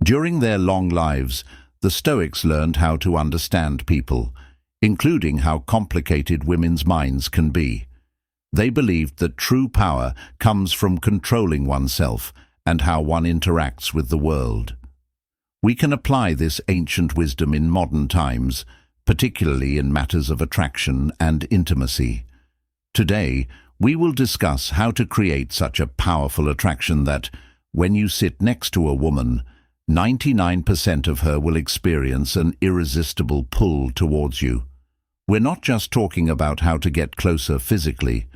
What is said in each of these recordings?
During their long lives, the Stoics learned how to understand people, including how complicated women's minds can be. They believed that true power comes from controlling oneself and how one interacts with the world. We can apply this ancient wisdom in modern times, particularly in matters of attraction and intimacy. Today, we will discuss how to create such a powerful attraction that, when you sit next to a woman, 99% of her will experience an irresistible pull towards you. We're not just talking about how to get closer physically.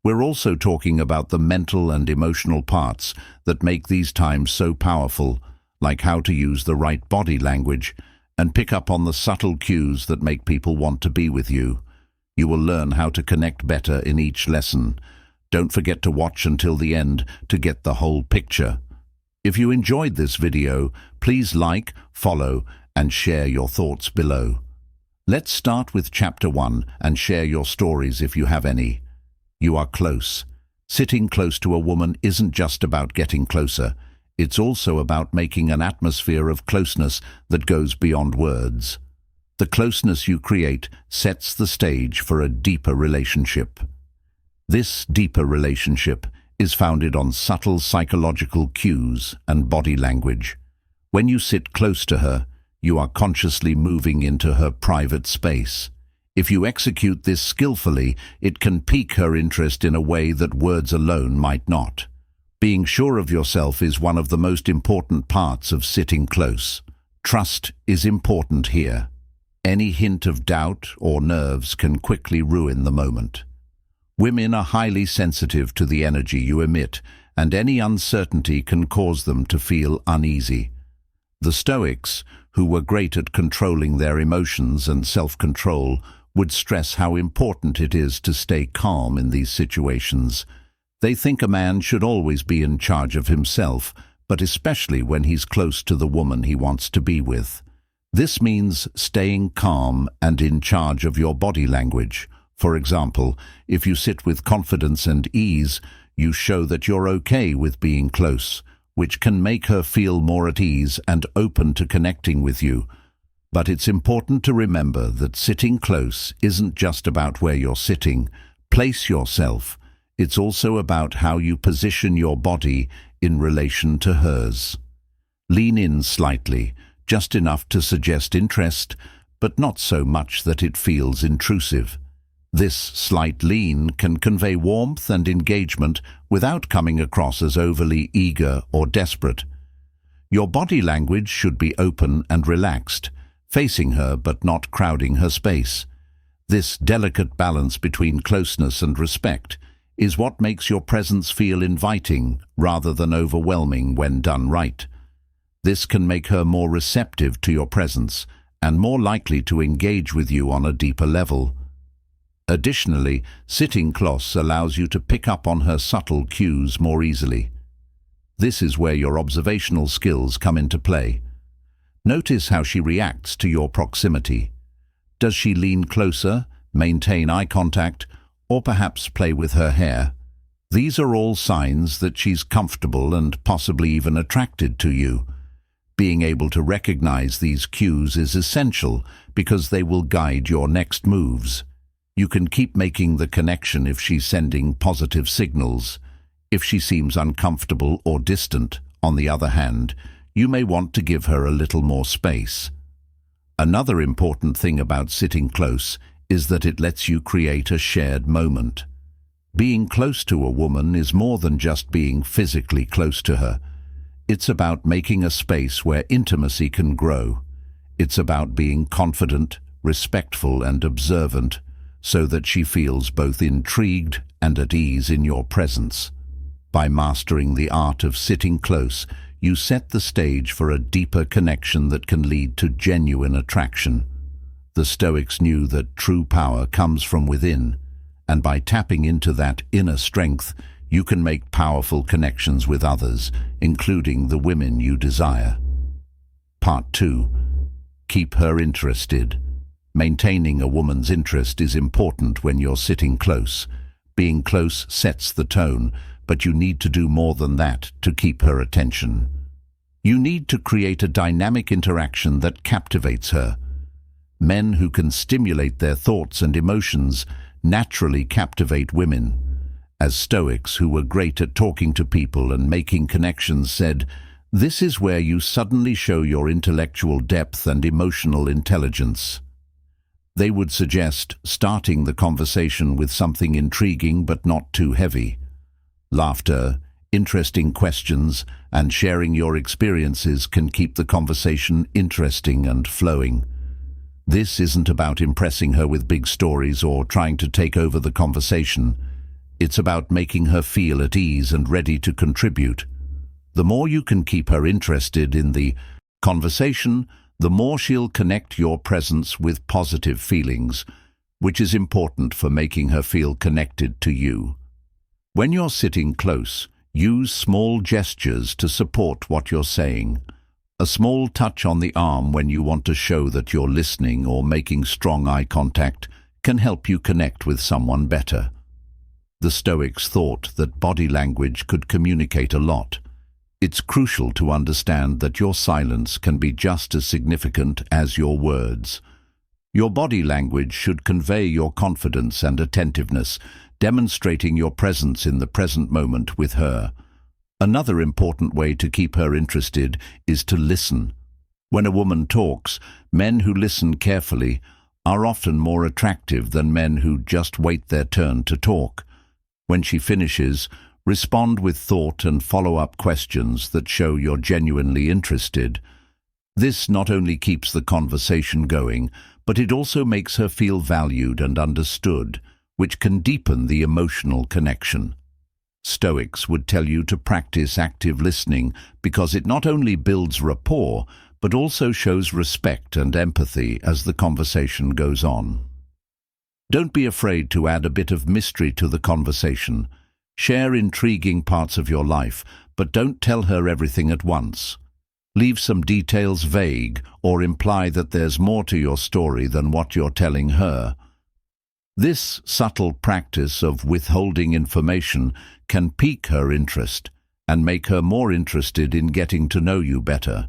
We're also talking about the mental and emotional parts that make these times so powerful, like how to use the right body language and pick up on the subtle cues that make people want to be with you. You will learn how to connect better in each lesson. Don't forget to watch until the end to get the whole picture. If you enjoyed this video, please like, follow, and share your thoughts below. Let's start with Chapter 1 and share your stories if you have any. You are close. Sitting close to a woman isn't just about getting closer. It's also about making an atmosphere of closeness that goes beyond words. The closeness you create sets the stage for a deeper relationship. This deeper relationship is founded on subtle psychological cues and body language. When you sit close to her, you are consciously moving into her private space. If you execute this skillfully, it can pique her interest in a way that words alone might not. Being sure of yourself is one of the most important parts of sitting close. Trust is important here. Any hint of doubt or nerves can quickly ruin the moment. Women are highly sensitive to the energy you emit, and any uncertainty can cause them to feel uneasy. The Stoics, who were great at controlling their emotions and self-control, would stress how important it is to stay calm in these situations. They think a man should always be in charge of himself, but especially when he's close to the woman he wants to be with. This means staying calm and in charge of your body language. For example, if you sit with confidence and ease, you show that you're okay with being close, which can make her feel more at ease and open to connecting with you. But it's important to remember that sitting close isn't just about where you're sitting. Place yourself. It's also about how you position your body in relation to hers. Lean in slightly, just enough to suggest interest, but not so much that it feels intrusive. This slight lean can convey warmth and engagement without coming across as overly eager or desperate. Your body language should be open and relaxed, facing her but not crowding her space. This delicate balance between closeness and respect is what makes your presence feel inviting rather than overwhelming when done right. This can make her more receptive to your presence and more likely to engage with you on a deeper level. Additionally, sitting close allows you to pick up on her subtle cues more easily. This is where your observational skills come into play. Notice how she reacts to your proximity. Does she lean closer, maintain eye contact, or perhaps play with her hair? These are all signs that she's comfortable and possibly even attracted to you. Being able to recognize these cues is essential because they will guide your next moves. You can keep making the connection if she's sending positive signals. If she seems uncomfortable or distant, on the other hand, you may want to give her a little more space. Another important thing about sitting close is that it lets you create a shared moment. Being close to a woman is more than just being physically close to her. It's about making a space where intimacy can grow. It's about being confident, respectful, and observant, so that she feels both intrigued and at ease in your presence. By mastering the art of sitting close, you set the stage for a deeper connection that can lead to genuine attraction. The Stoics knew that true power comes from within, and by tapping into that inner strength, you can make powerful connections with others, including the women you desire. Part 2. Keep her interested. Maintaining a woman's interest is important when you're sitting close. Being close sets the tone, but you need to do more than that to keep her attention. You need to create a dynamic interaction that captivates her. Men who can stimulate their thoughts and emotions naturally captivate women. As Stoics who were great at talking to people and making connections said, "This is where you suddenly show your intellectual depth and emotional intelligence." They would suggest starting the conversation with something intriguing but not too heavy. Laughter, interesting questions, and sharing your experiences can keep the conversation interesting and flowing. This isn't about impressing her with big stories or trying to take over the conversation. It's about making her feel at ease and ready to contribute. The more you can keep her interested in the conversation, the more she'll connect your presence with positive feelings, which is important for making her feel connected to you. When you're sitting close, use small gestures to support what you're saying. A small touch on the arm when you want to show that you're listening or making strong eye contact can help you connect with someone better. The Stoics thought that body language could communicate a lot. It's crucial to understand that your silence can be just as significant as your words. Your body language should convey your confidence and attentiveness, demonstrating your presence in the present moment with her. Another important way to keep her interested is to listen. When a woman talks, men who listen carefully are often more attractive than men who just wait their turn to talk. When she finishes, respond with thought and follow-up questions that show you're genuinely interested. This not only keeps the conversation going, but it also makes her feel valued and understood, which can deepen the emotional connection. Stoics would tell you to practice active listening because it not only builds rapport, but also shows respect and empathy as the conversation goes on. Don't be afraid to add a bit of mystery to the conversation. Share intriguing parts of your life, but don't tell her everything at once. Leave some details vague or imply that there's more to your story than what you're telling her. This subtle practice of withholding information can pique her interest and make her more interested in getting to know you better.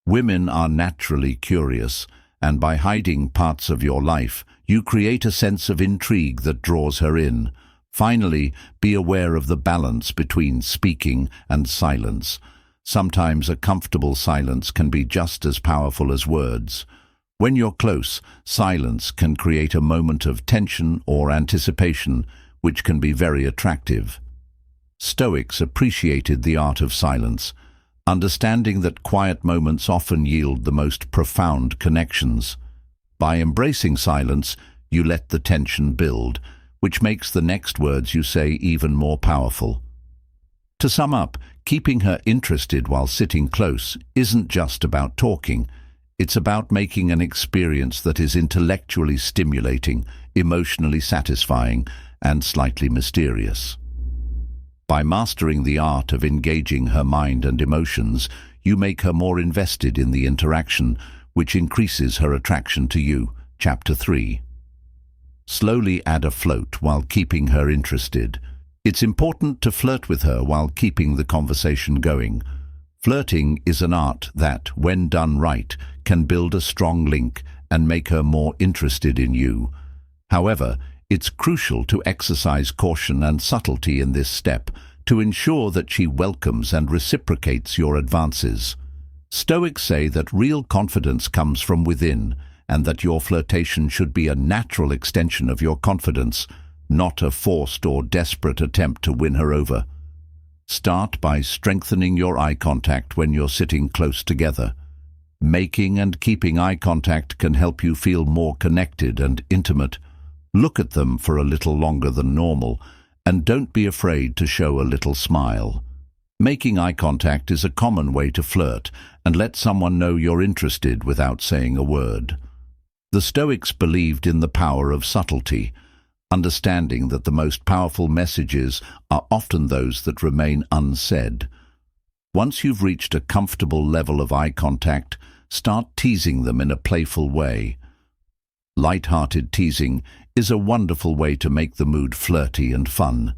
Women are naturally curious, and by hiding parts of your life, you create a sense of intrigue that draws her in. Finally, be aware of the balance between speaking and silence. Sometimes a comfortable silence can be just as powerful as words. When you're close, silence can create a moment of tension or anticipation, which can be very attractive. Stoics appreciated the art of silence, understanding that quiet moments often yield the most profound connections. By embracing silence, you let the tension build, which makes the next words you say even more powerful. To sum up, keeping her interested while sitting close isn't just about talking. It's about making an experience that is intellectually stimulating, emotionally satisfying, and slightly mysterious. By mastering the art of engaging her mind and emotions, you make her more invested in the interaction, which increases her attraction to you. Chapter 3. Slowly add a float while keeping her interested. It's important to flirt with her while keeping the conversation going. Flirting is an art that, when done right, can build a strong link and make her more interested in you. However, it's crucial to exercise caution and subtlety in this step to ensure that she welcomes and reciprocates your advances. Stoics say that real confidence comes from within, and that your flirtation should be a natural extension of your confidence, not a forced or desperate attempt to win her over. Start by strengthening your eye contact when you're sitting close together. Making and keeping eye contact can help you feel more connected and intimate. Look at them for a little longer than normal, and don't be afraid to show a little smile. Making eye contact is a common way to flirt and let someone know you're interested without saying a word. The Stoics believed in the power of subtlety, understanding that the most powerful messages are often those that remain unsaid. Once you've reached a comfortable level of eye contact, start teasing them in a playful way. Light-hearted teasing is a wonderful way to make the mood flirty and fun.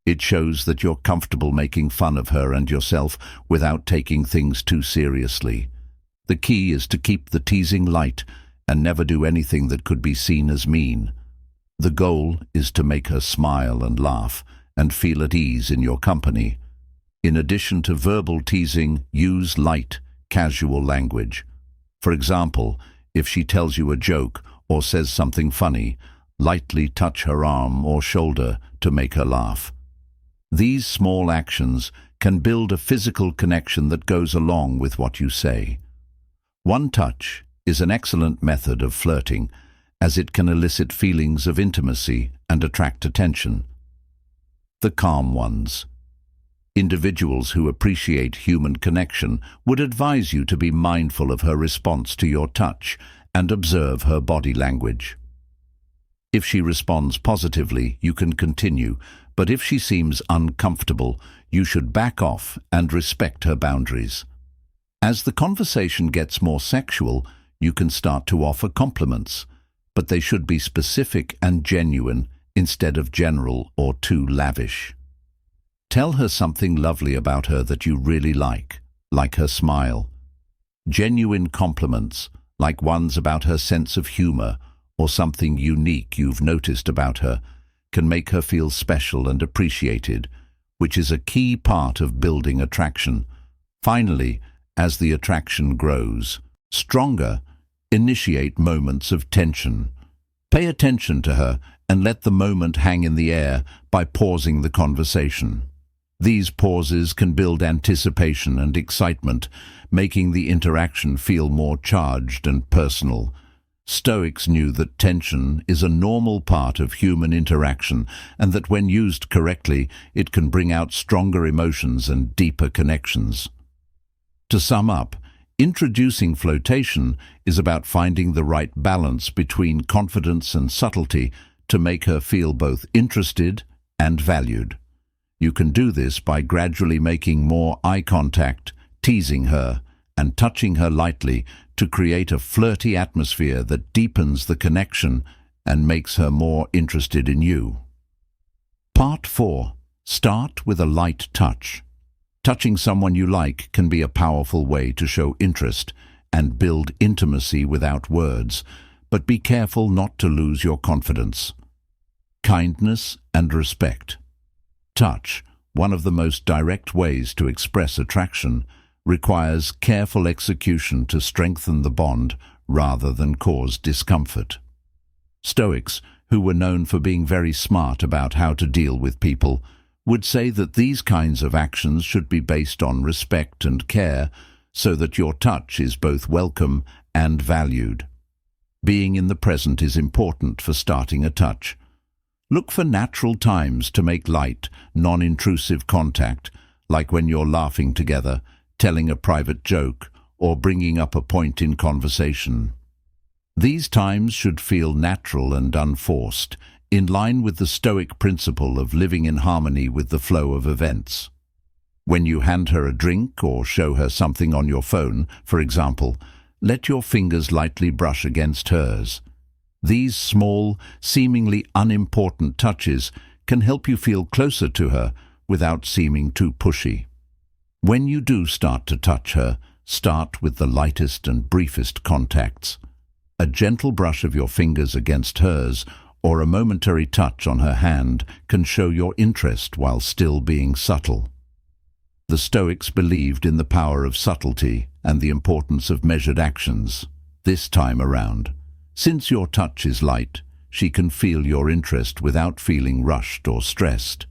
It shows that you're comfortable making fun of her and yourself without taking things too seriously. The key is to keep the teasing light and never do anything that could be seen as mean. The goal is to make her smile and laugh and feel at ease in your company. In addition to verbal teasing, use light, casual language. For example, if she tells you a joke or says something funny, lightly touch her arm or shoulder to make her laugh. These small actions can build a physical connection that goes along with what you say. One touch is an excellent method of flirting, as it can elicit feelings of intimacy and attract attention. The calm ones. Individuals who appreciate human connection would advise you to be mindful of her response to your touch and observe her body language. If she responds positively, you can continue, but if she seems uncomfortable, you should back off and respect her boundaries. As the conversation gets more sexual, you can start to offer compliments, but they should be specific and genuine instead of general or too lavish. Tell her something lovely about her that you really like her smile. Genuine compliments, like ones about her sense of humor or something unique you've noticed about her, can make her feel special and appreciated, which is a key part of building attraction. Finally, as the attraction grows stronger, initiate moments of tension. Pay attention to her and let the moment hang in the air by pausing the conversation. These pauses can build anticipation and excitement, making the interaction feel more charged and personal. Stoics knew that tension is a normal part of human interaction and that when used correctly, it can bring out stronger emotions and deeper connections. To sum up, introducing flirtation is about finding the right balance between confidence and subtlety to make her feel both interested and valued. You can do this by gradually making more eye contact, teasing her, and touching her lightly to create a flirty atmosphere that deepens the connection and makes her more interested in you. Part 4. Start with a light touch. Touching someone you like can be a powerful way to show interest and build intimacy without words, but be careful not to lose your confidence. Kindness and respect. Touch, one of the most direct ways to express attraction, requires careful execution to strengthen the bond rather than cause discomfort. Stoics, who were known for being very smart about how to deal with people, would say that these kinds of actions should be based on respect and care so that your touch is both welcome and valued. Being in the present is important for starting a touch. Look for natural times to make light, non-intrusive contact, like when you're laughing together, telling a private joke, or bringing up a point in conversation. These times should feel natural and unforced, in line with the Stoic principle of living in harmony with the flow of events. When you hand her a drink or show her something on your phone, for example, let your fingers lightly brush against hers. These small, seemingly unimportant touches can help you feel closer to her without seeming too pushy. When you do start to touch her, start with the lightest and briefest contacts. A gentle brush of your fingers against hers or a momentary touch on her hand can show your interest while still being subtle. The Stoics believed in the power of subtlety and the importance of measured actions. This time around, since your touch is light, she can feel your interest without feeling rushed or stressed.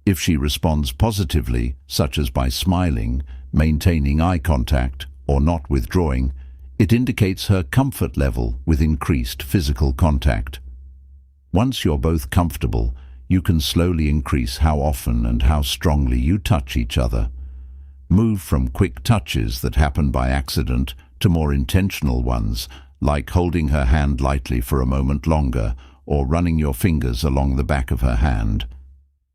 If she responds positively, such as by smiling, maintaining eye contact, or not withdrawing, it indicates her comfort level with increased physical contact. Once you're both comfortable, you can slowly increase how often and how strongly you touch each other. Move from quick touches that happen by accident to more intentional ones, like holding her hand lightly for a moment longer or running your fingers along the back of her hand.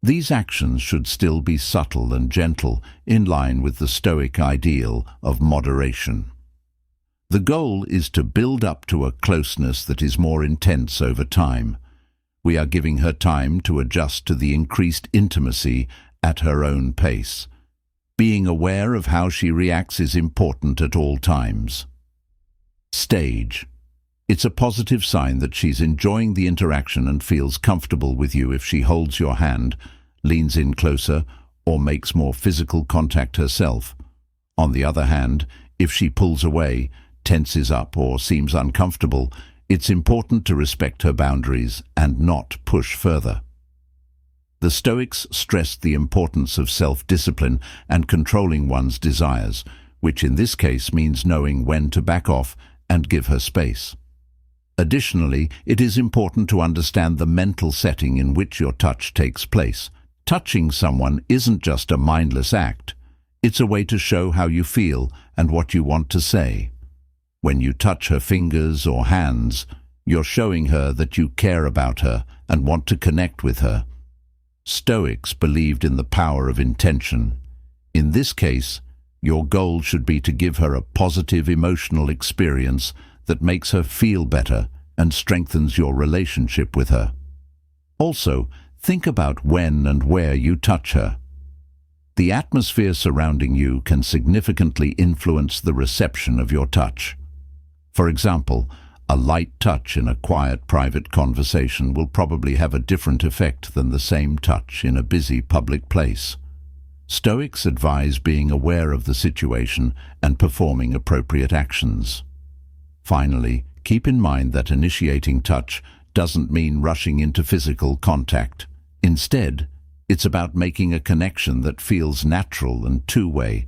These actions should still be subtle and gentle, in line with the Stoic ideal of moderation. The goal is to build up to a closeness that is more intense over time. We are giving her time to adjust to the increased intimacy at her own pace. Being aware of how she reacts is important at all times. Stage. It's a positive sign that she's enjoying the interaction and feels comfortable with you if she holds your hand, leans in closer, or makes more physical contact herself. On the other hand, if she pulls away, tenses up, or seems uncomfortable, it's important to respect her boundaries and not push further. The Stoics stressed the importance of self-discipline and controlling one's desires, which in this case means knowing when to back off and give her space. Additionally, it is important to understand the mental setting in which your touch takes place. Touching someone isn't just a mindless act. It's a way to show how you feel and what you want to say. When you touch her fingers or hands, you're showing her that you care about her and want to connect with her. Stoics believed in the power of intention. In this case, your goal should be to give her a positive emotional experience that makes her feel better and strengthens your relationship with her. Also, think about when and where you touch her. The atmosphere surrounding you can significantly influence the reception of your touch. For example, a light touch in a quiet, private conversation will probably have a different effect than the same touch in a busy public place. Stoics advise being aware of the situation and performing appropriate actions. Finally, keep in mind that initiating touch doesn't mean rushing into physical contact. Instead, it's about making a connection that feels natural and two-way.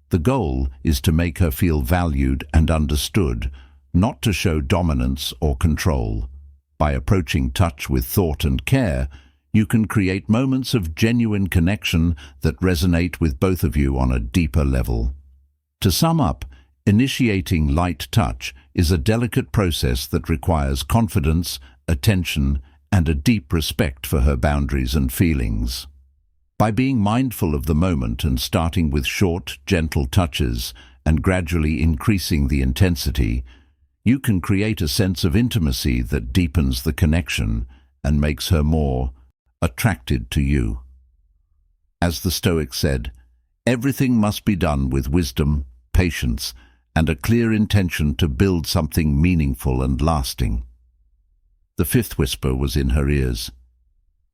The goal is to make her feel valued and understood, not to show dominance or control. By approaching touch with thought and care, you can create moments of genuine connection that resonate with both of you on a deeper level. To sum up, initiating light touch is a delicate process that requires confidence, attention, and a deep respect for her boundaries and feelings. By being mindful of the moment and starting with short, gentle touches and gradually increasing the intensity, you can create a sense of intimacy that deepens the connection and makes her more attracted to you. As the Stoics said, everything must be done with wisdom, patience, and a clear intention to build something meaningful and lasting. The fifth whisper was in her ears.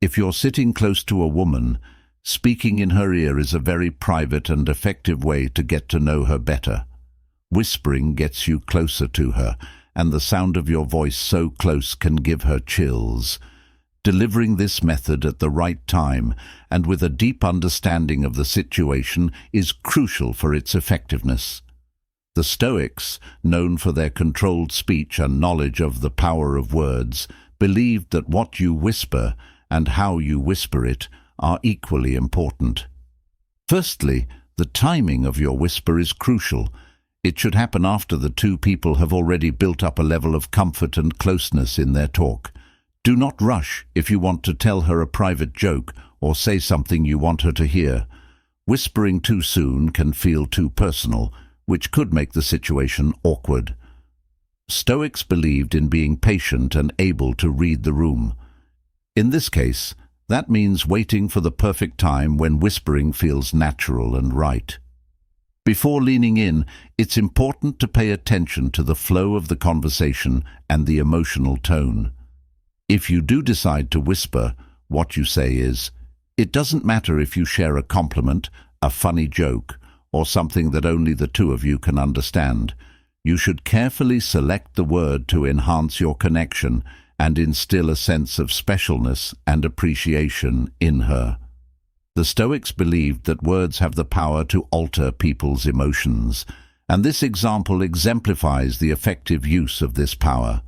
If you're sitting close to a woman, speaking in her ear is a very private and effective way to get to know her better. Whispering gets you closer to her, and the sound of your voice so close can give her chills. Delivering this method at the right time and with a deep understanding of the situation is crucial for its effectiveness. The Stoics, known for their controlled speech and knowledge of the power of words, believed that what you whisper and how you whisper it are equally important. Firstly, the timing of your whisper is crucial. It should happen after the two people have already built up a level of comfort and closeness in their talk. Do not rush if you want to tell her a private joke or say something you want her to hear. Whispering too soon can feel too personal, which could make the situation awkward. Stoics believed in being patient and able to read the room. In this case, that means waiting for the perfect time when whispering feels natural and right. Before leaning in, it's important to pay attention to the flow of the conversation and the emotional tone. If you do decide to whisper, what you say is, it doesn't matter if you share a compliment, a funny joke, or something that only the two of you can understand. You should carefully select the word to enhance your connection and instill a sense of specialness and appreciation in her. The Stoics believed that words have the power to alter people's emotions, and this example exemplifies the effective use of this power.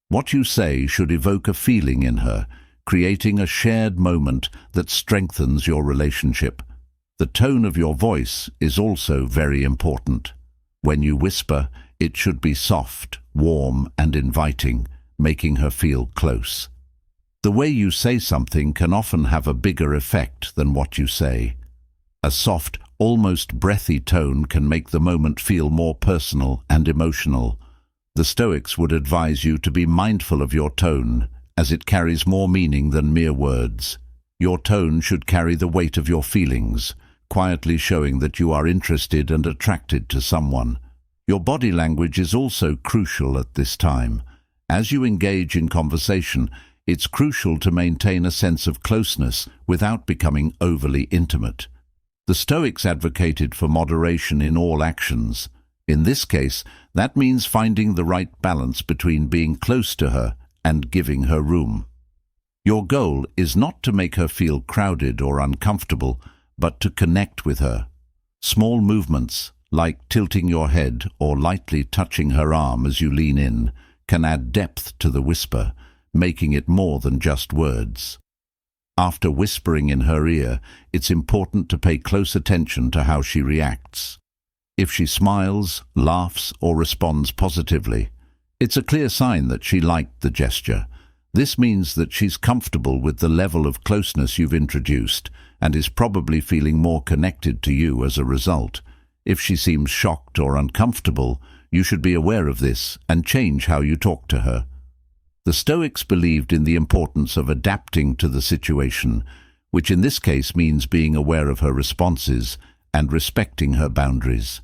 What you say should evoke a feeling in her, creating a shared moment that strengthens your relationship. The tone of your voice is also very important. When you whisper, it should be soft, warm, and inviting, making her feel close. The way you say something can often have a bigger effect than what you say. A soft, almost breathy tone can make the moment feel more personal and emotional. The Stoics would advise you to be mindful of your tone as it carries more meaning than mere words. Your tone should carry the weight of your feelings, quietly showing that you are interested and attracted to someone. Your body language is also crucial at this time. As you engage in conversation, it's crucial to maintain a sense of closeness without becoming overly intimate. The Stoics advocated for moderation in all actions. In this case, that means finding the right balance between being close to her and giving her room. Your goal is not to make her feel crowded or uncomfortable, but to connect with her. Small movements, like tilting your head or lightly touching her arm as you lean in, can add depth to the whisper, making it more than just words. After whispering in her ear, it's important to pay close attention to how she reacts. If she smiles, laughs, or responds positively, it's a clear sign that she liked the gesture. This means that she's comfortable with the level of closeness you've introduced and is probably feeling more connected to you as a result. If she seems shocked or uncomfortable, you should be aware of this and change how you talk to her. The Stoics believed in the importance of adapting to the situation, which in this case means being aware of her responses and respecting her boundaries.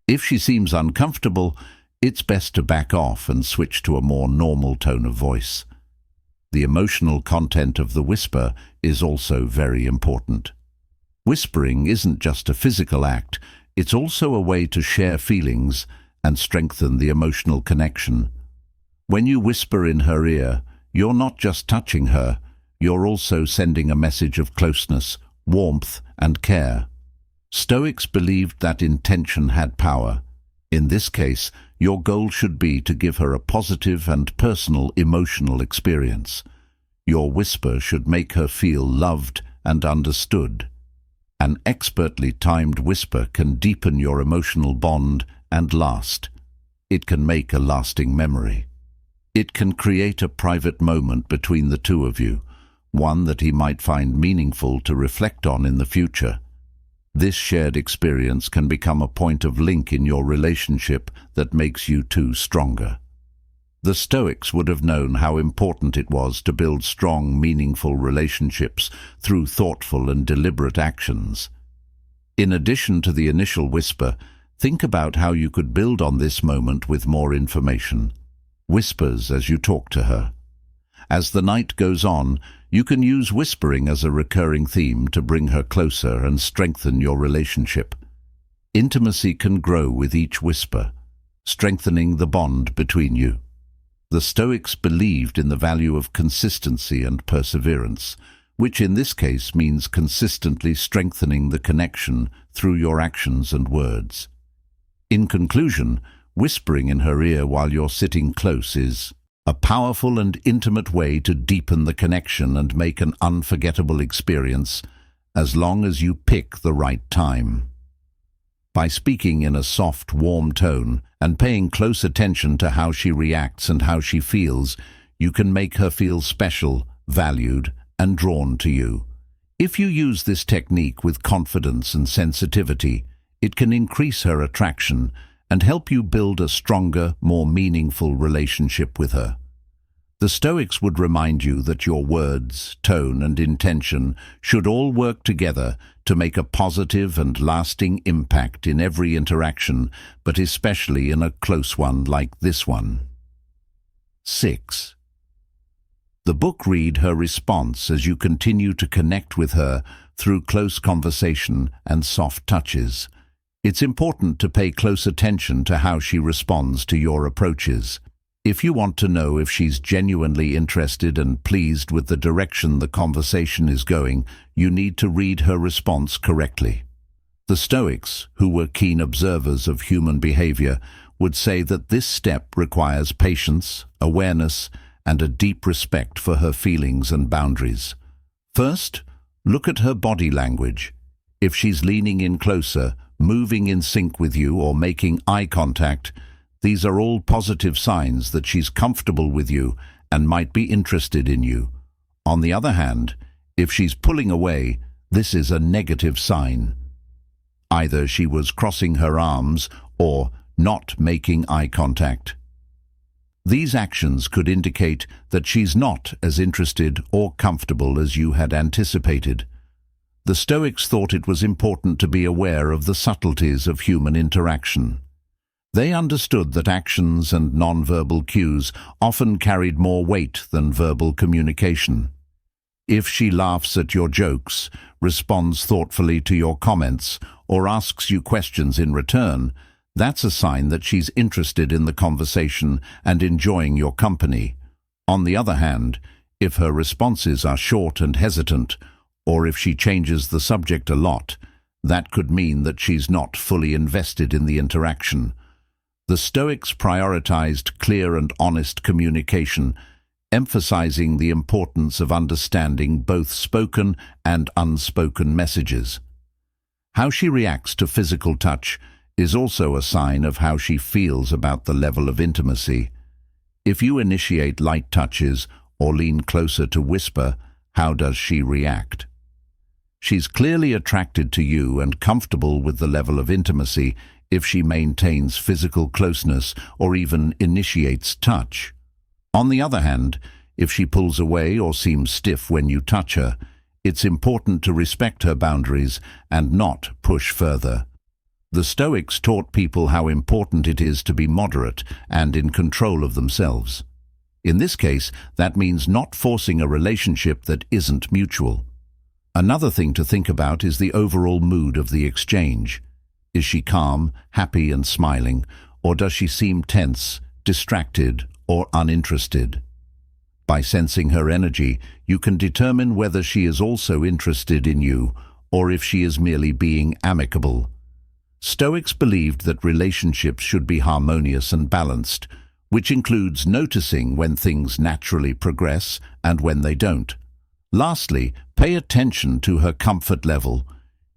If she seems uncomfortable, it's best to back off and switch to a more normal tone of voice. The emotional content of the whisper is also very important. Whispering isn't just a physical act, it's also a way to share feelings and strengthen the emotional connection. When you whisper in her ear, you're not just touching her, you're also sending a message of closeness, warmth, and care. Stoics believed that intention had power. In this case, your goal should be to give her a positive and personal emotional experience. Your whisper should make her feel loved and understood. An expertly timed whisper can deepen your emotional bond and last. It can make a lasting memory. It can create a private moment between the two of you, one that he might find meaningful to reflect on in the future. This shared experience can become a point of link in your relationship that makes you two stronger. The Stoics would have known how important it was to build strong, meaningful relationships through thoughtful and deliberate actions. In addition to the initial whisper, think about how you could build on this moment with more information. Whispers as you talk to her. As the night goes on, you can use whispering as a recurring theme to bring her closer and strengthen your relationship. Intimacy can grow with each whisper, strengthening the bond between you. The Stoics believed in the value of consistency and perseverance, which in this case means consistently strengthening the connection through your actions and words. In conclusion, whispering in her ear while you're sitting close is a powerful and intimate way to deepen the connection and make an unforgettable experience, as long as you pick the right time. By speaking in a soft, warm tone and paying close attention to how she reacts and how she feels, you can make her feel special, valued, and drawn to you. If you use this technique with confidence and sensitivity, it can increase her attraction and help you build a stronger, more meaningful relationship with her. The Stoics would remind you that your words, tone, and intention should all work together to make a positive and lasting impact in every interaction, but especially in a close one like this one. 6. The book read her response as you continue to connect with her through close conversation and soft touches. It's important to pay close attention to how she responds to your approaches. If you want to know if she's genuinely interested and pleased with the direction the conversation is going, you need to read her response correctly. The Stoics, who were keen observers of human behavior, would say that this step requires patience, awareness, and a deep respect for her feelings and boundaries. First, look at her body language. If she's leaning in closer, moving in sync with you, or making eye contact, these are all positive signs that she's comfortable with you and might be interested in you. On the other hand, if she's pulling away, this is a negative sign. Either she was crossing her arms or not making eye contact. These actions could indicate that she's not as interested or comfortable as you had anticipated. The Stoics thought it was important to be aware of the subtleties of human interaction. They understood that actions and non-verbal cues often carried more weight than verbal communication. If she laughs at your jokes, responds thoughtfully to your comments, or asks you questions in return, that's a sign that she's interested in the conversation and enjoying your company. On the other hand, if her responses are short and hesitant, or if she changes the subject a lot, that could mean that she's not fully invested in the interaction. The Stoics prioritized clear and honest communication, emphasizing the importance of understanding both spoken and unspoken messages. How she reacts to physical touch is also a sign of how she feels about the level of intimacy. If you initiate light touches or lean closer to whisper, how does she react? She's clearly attracted to you and comfortable with the level of intimacy if she maintains physical closeness or even initiates touch. On the other hand, if she pulls away or seems stiff when you touch her, it's important to respect her boundaries and not push further. The Stoics taught people how important it is to be moderate and in control of themselves. In this case, that means not forcing a relationship that isn't mutual. Another thing to think about is the overall mood of the exchange. Is she calm, happy and smiling, or does she seem tense, distracted, or uninterested? By sensing her energy, you can determine whether she is also interested in you or if she is merely being amicable. Stoics believed that relationships should be harmonious and balanced, which includes noticing when things naturally progress and when they don't. Lastly, pay attention to her comfort level.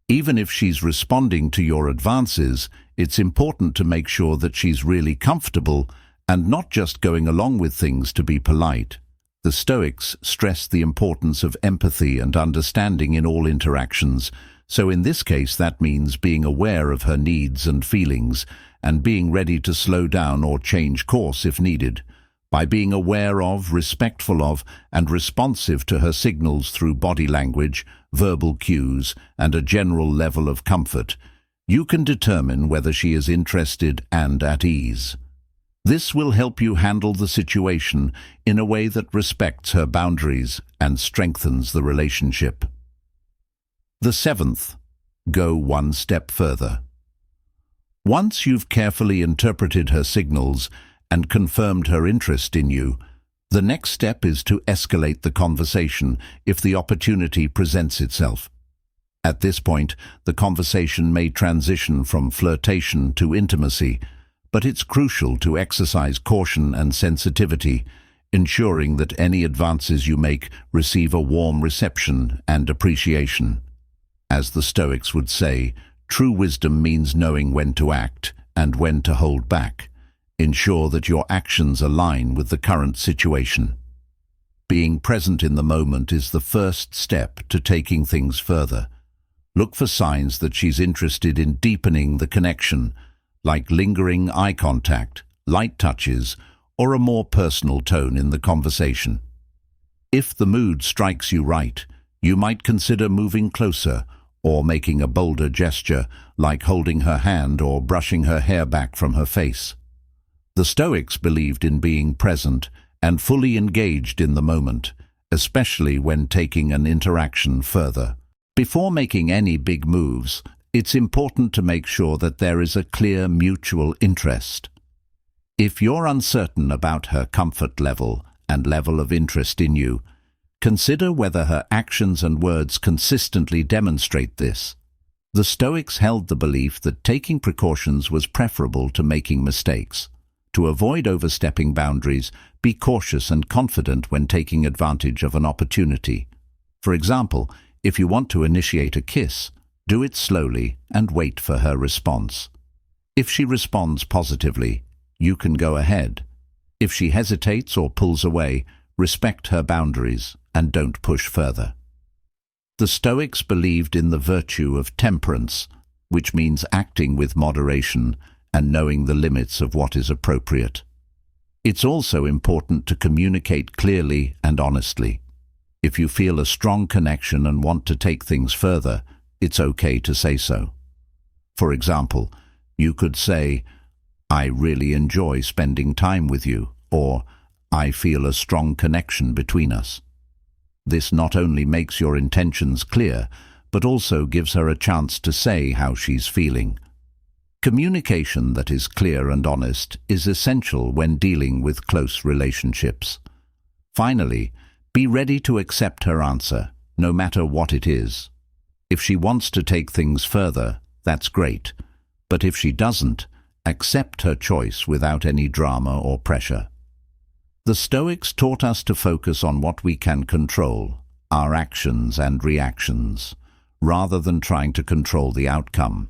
Even if she's responding to your advances, it's important to make sure that she's really comfortable and not just going along with things to be polite. The Stoics stressed the importance of empathy and understanding in all interactions, so in this case that means being aware of her needs and feelings and being ready to slow down or change course if needed. By being aware of, respectful of, and responsive to her signals through body language, verbal cues, and a general level of comfort, you can determine whether she is interested and at ease. This will help you handle the situation in a way that respects her boundaries and strengthens the relationship. The seventh, go one step further. Once you've carefully interpreted her signals and confirmed her interest in you, the next step is to escalate the conversation if the opportunity presents itself. At this point, the conversation may transition from flirtation to intimacy, but it's crucial to exercise caution and sensitivity, ensuring that any advances you make receive a warm reception and appreciation. As the Stoics would say, true wisdom means knowing when to act and when to hold back. Ensure that your actions align with the current situation. Being present in the moment is the first step to taking things further. Look for signs that she's interested in deepening the connection, like lingering eye contact, light touches, or a more personal tone in the conversation. If the mood strikes you right, you might consider moving closer or making a bolder gesture, like holding her hand or brushing her hair back from her face. The Stoics believed in being present and fully engaged in the moment, especially when taking an interaction further. Before making any big moves, it's important to make sure that there is a clear mutual interest. If you're uncertain about her comfort level and level of interest in you, consider whether her actions and words consistently demonstrate this. The Stoics held the belief that taking precautions was preferable to making mistakes. To avoid overstepping boundaries, be cautious and confident when taking advantage of an opportunity. For example, if you want to initiate a kiss, do it slowly and wait for her response. If she responds positively, you can go ahead. If she hesitates or pulls away, respect her boundaries and don't push further. The Stoics believed in the virtue of temperance, which means acting with moderation and knowing the limits of what is appropriate. It's also important to communicate clearly and honestly. If you feel a strong connection and want to take things further, it's okay to say so. For example, you could say, "I really enjoy spending time with you," or "I feel a strong connection between us." This not only makes your intentions clear, but also gives her a chance to say how she's feeling. Communication that is clear and honest is essential when dealing with close relationships. Finally, be ready to accept her answer, no matter what it is. If she wants to take things further, that's great. But if she doesn't, accept her choice without any drama or pressure. The Stoics taught us to focus on what we can control, our actions and reactions, rather than trying to control the outcome.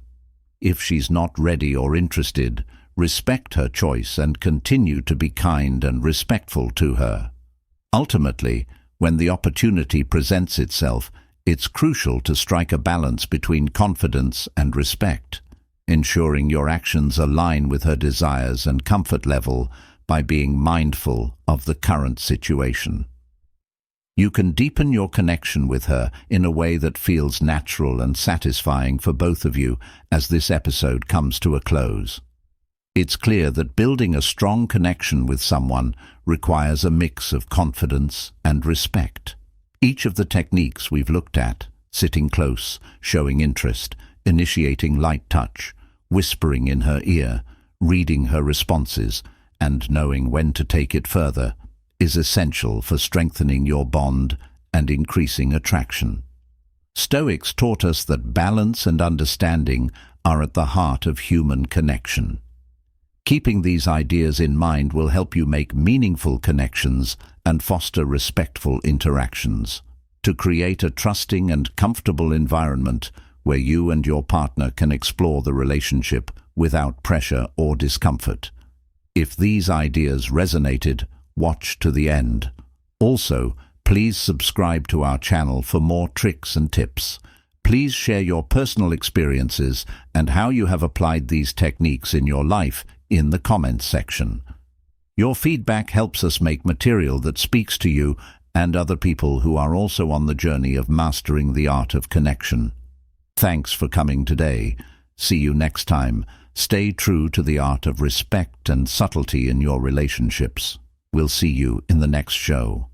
If she's not ready or interested, respect her choice and continue to be kind and respectful to her. Ultimately, when the opportunity presents itself, it's crucial to strike a balance between confidence and respect, ensuring your actions align with her desires and comfort level by being mindful of the current situation. You can deepen your connection with her in a way that feels natural and satisfying for both of you as this episode comes to a close. It's clear that building a strong connection with someone requires a mix of confidence and respect. Each of the techniques we've looked at, sitting close, showing interest, initiating light touch, whispering in her ear, reading her responses, and knowing when to take it further, is essential for strengthening your bond and increasing attraction. Stoics taught us that balance and understanding are at the heart of human connection. Keeping these ideas in mind will help you make meaningful connections and foster respectful interactions, to create a trusting and comfortable environment where you and your partner can explore the relationship without pressure or discomfort. If these ideas resonated, watch to the end. Also, please subscribe to our channel for more tricks and tips. Please share your personal experiences and how you have applied these techniques in your life in the comments section. Your feedback helps us make material that speaks to you and other people who are also on the journey of mastering the art of connection. Thanks for coming today. See you next time. Stay true to the art of respect and subtlety in your relationships. We'll see you in the next show.